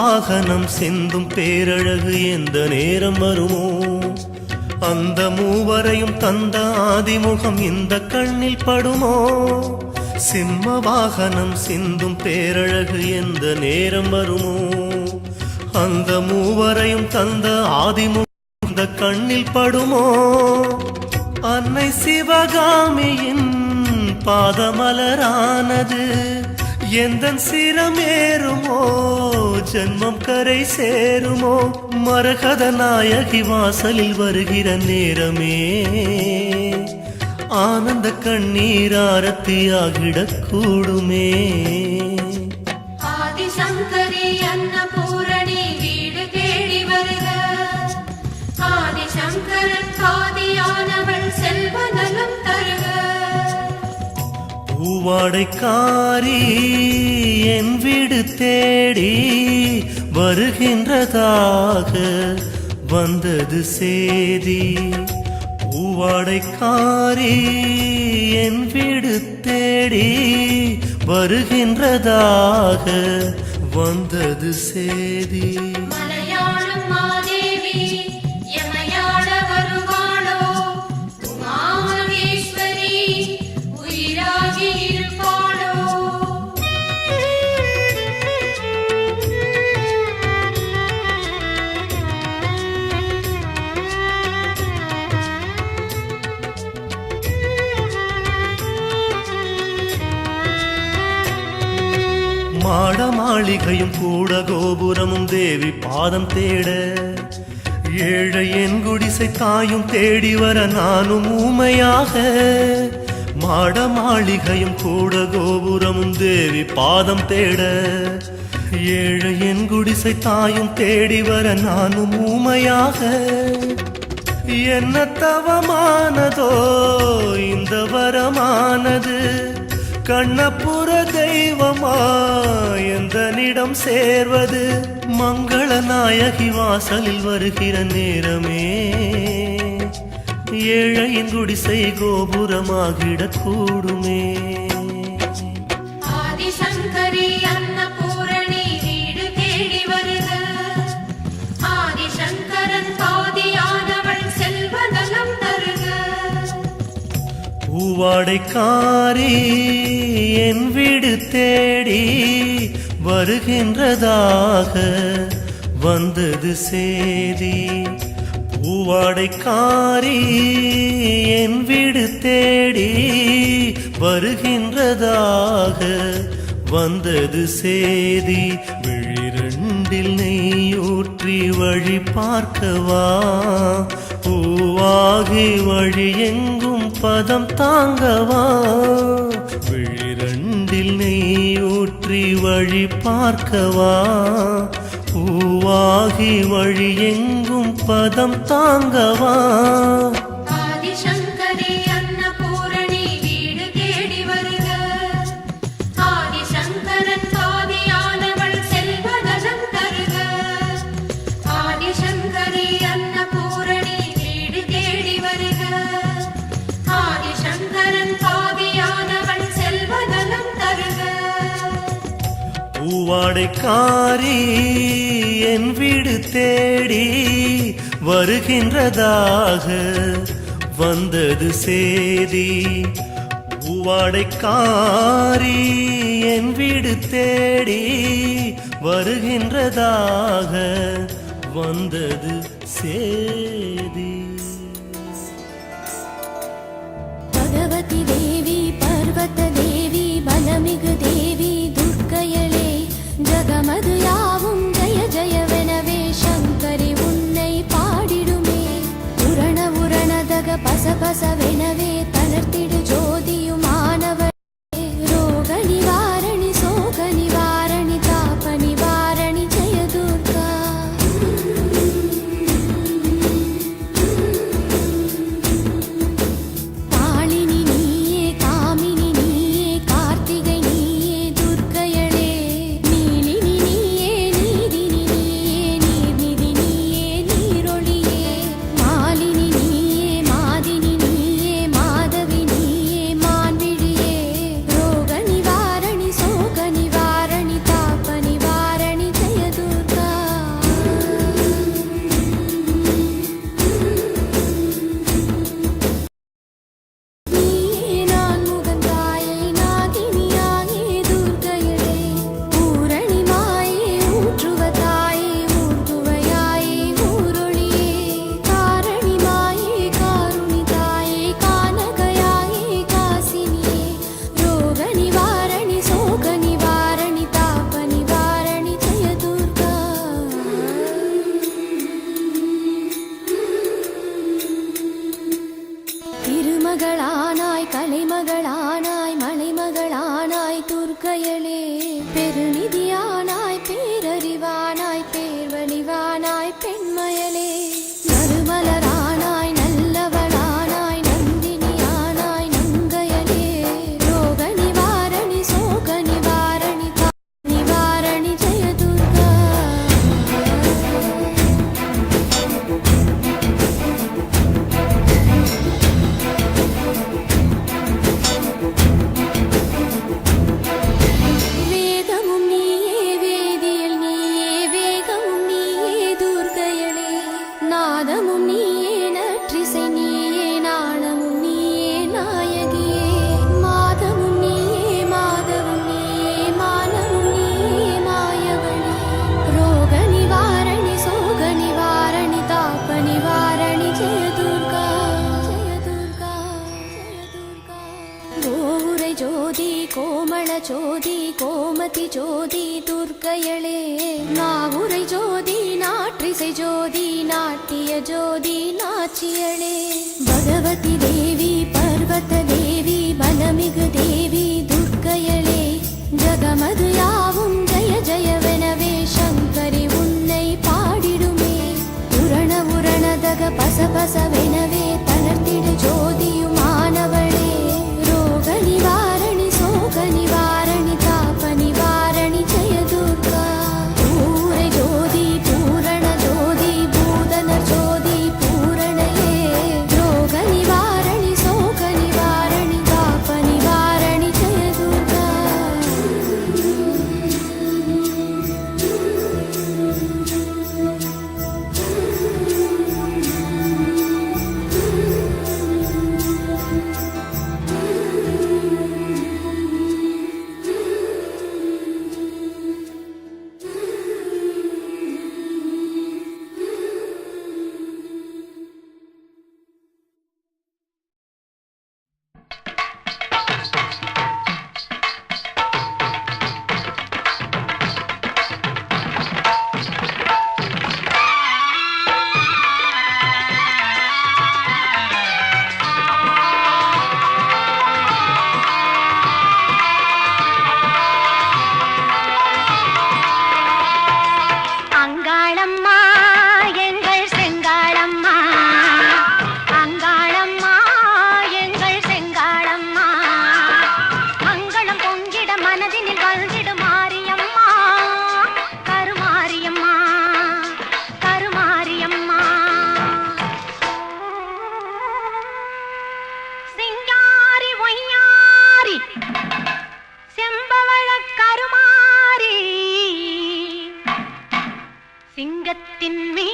வாகனம் சிந்தும் பேரழகு எந்த நேரம் வருமோ? அந்த மூவரையும் தந்த ஆதிமுகம் இந்த கண்ணில் படுமோ? சிம்ம வாகனம் சிந்தும் பேரழகு எந்த நேரம் வருமோ? அந்த மூவரையும் தந்த ஆதிமுகம் இந்த கண்ணில் படுமோ? அன்னை சிவகாமியின் பாதமலரானது எந்தன் சிரமேறுமோ? ஜன்மம் கரை சேருமோ? மரகத நாயகி வாசலில் வருகிற நேரமே ஆனந்த கண்ணீர் ஆரத்தியாகிடக் கூடுமே. ஆதிசங்கரி அன்னபூரணி வீடு தேடி வருக. ஆதிசங்கரன் பாதியானவள் செல்வ நலம் தருக. பூவாடைக்காரி என் வீடு தேடி வருகின்றதாக வந்தது சேதி. பூவாடைக்காரி என் வீடு தேடி வருகின்றதாக வந்தது சேதி. மலையாளும் மாதேவி எமையாட வருவாளோ? உமாமகேஸ்வரி உயிராகி இருப்பாளோ? மாட மாளிகையும் கூட கோபுரமும் தேவி பாதம் தேட, ஏழை என் குடிசை தாயும் தேடி வர நானும் ஊமையாக. மாட மாளிகையும் கூட கோபுரமும் தேவி பாதம் தேட, ஏழை என் குடிசை தாயும் தேடி வர நானும் ஊமையாக. என்ன தவமானதோ இந்த வரமானது? கண்ணப்புற தெய்வமா எந்தனிடம் சேர்வது? மங்கள நாயகி வாசலில் வருகிற நேரமே ஏழையின் குடிசை கோபுரமாகிடக் கூடுமே. ஆதிசங்கரி அன்னபூரணி வீடு தேடி வருக. ஆதிசங்கரன் பாதியானவள் செல்வ நலம் தருக. பூவாடைக்காரி என் வீடு தேடி வருகின்றதாக வந்தது சேதி. பூவாடைக்காரி என் வீடு தேடி வருகின்றதாக வந்தது சேதி. விழிரண்டில் நெய்யூற்றி வழி பார்க்கவா? பூவாகி வழி எங்கும் பதம் தாங்கவா? விழிரண்டில் நெய்யூற்றி வழி பார்க்கவா? பூவாகி வழி எங்கும் பதம் தாங்கவா? ஆதிசங்கரி அன்னபூரணி வீடு தேடி வருக. ஆதிசங்கரன் பாதியானவள் செல்வ நலம் தருக. ஆதிசங்கரி அன்னபூரணி வீடு தேடி வருக. ஆதிசங்கரன் பாதியானவள் செல்வ நலம் தருக. பூவாடைக்காரி என் வீடு தேடி வருகின்றதாக வந்தது சேதி. பூவாடைக்காரி என் வீடு தேடி வருகின்றதாக வந்தது சேதி. பகவதி தேவி பர்வத தேவி பலமிகு தேவி துர்க்கையளே ஜகமது யாவும் ஜய ஜயவெனவே சங்கரி உன்னை பாடிடுமே. உரண உரணதக பசபசவெனவே தளர்த்திடு ஜோதியுமானவளே. ரோக நிவாரணி சோக நிவாரணி தாப நிவாரணி ஜய துர்கா. காளினி நீயே காமினி நீயே கார்த்திகை நீயே கலைமகளானாய் கலைமகளானாய் மலைமகளானாய் துர்க்கையளே பெருநிதியானாய் பேரறிவானாய் பேர்வழிவானாய் பெண்மயலே நறுமலரானாய் நல்லவளானாய் நந்தினியானாய் நங்கையலே ரோக நிவாரணி சோக நிவாரணி நிவாரணி ஜெய துர்கா வேதமும் நீயே வேதியல் நீயே வேகமும் நீயே துர்க்கையளே நாதமும் நீயே நற்றிசை நீயே நாணமும் நீயே நாயகியே மாதமும் நீயே மாதவும் நீயே மானமும் நீயே மாயவளே ரோக நிவாரணி சோக நிவாரணி தாப நிவாரணி ஜெய துர்கா ஜெய துர்கா ஜெய துர்கா கோவுரை ஜோதி கோமள ஜோதி கோமதி ஜோதி துர்க்கையளே நாவுரை ஜோதி நாற்றிசை ஜோதி நாட்டிய ஜோதி நாச்சியளே பகவதி தேவி பர்வத தேவி பலமிகு தேவி துர்க்கையளே ஜகமது யாவும் ஜய ஜயவெனவே சங்கரி உன்னை பாடிடுமே உரண உரணதக பசபசவெனவே தளர்த்திடு ஜோதியுமானவளே ரோக நிவாரணி சோக நிவாரணி தாப நிவாரணி ஜெய துர்கா பூரை ஜோதி பூரண ஜோதி பூதனர் ஜோதி பூரணையே ரோக நிவாரணி சோக நிவாரணி தாப நிவாரணி ஜெய துர்கா அங்காளம்மா எங்கள் செங்காளம்மா அங்காளம்மா எங்கள் செங்காளம்மா மங்களம் பொங்கிட மனதினில் வந்திடு மாரியம்மா கருமாரியம்மா கருமாரியம்மா சிங்காரி ஒய்யாரி செம்பவள கருமாரி சிங்கத்தின் மீ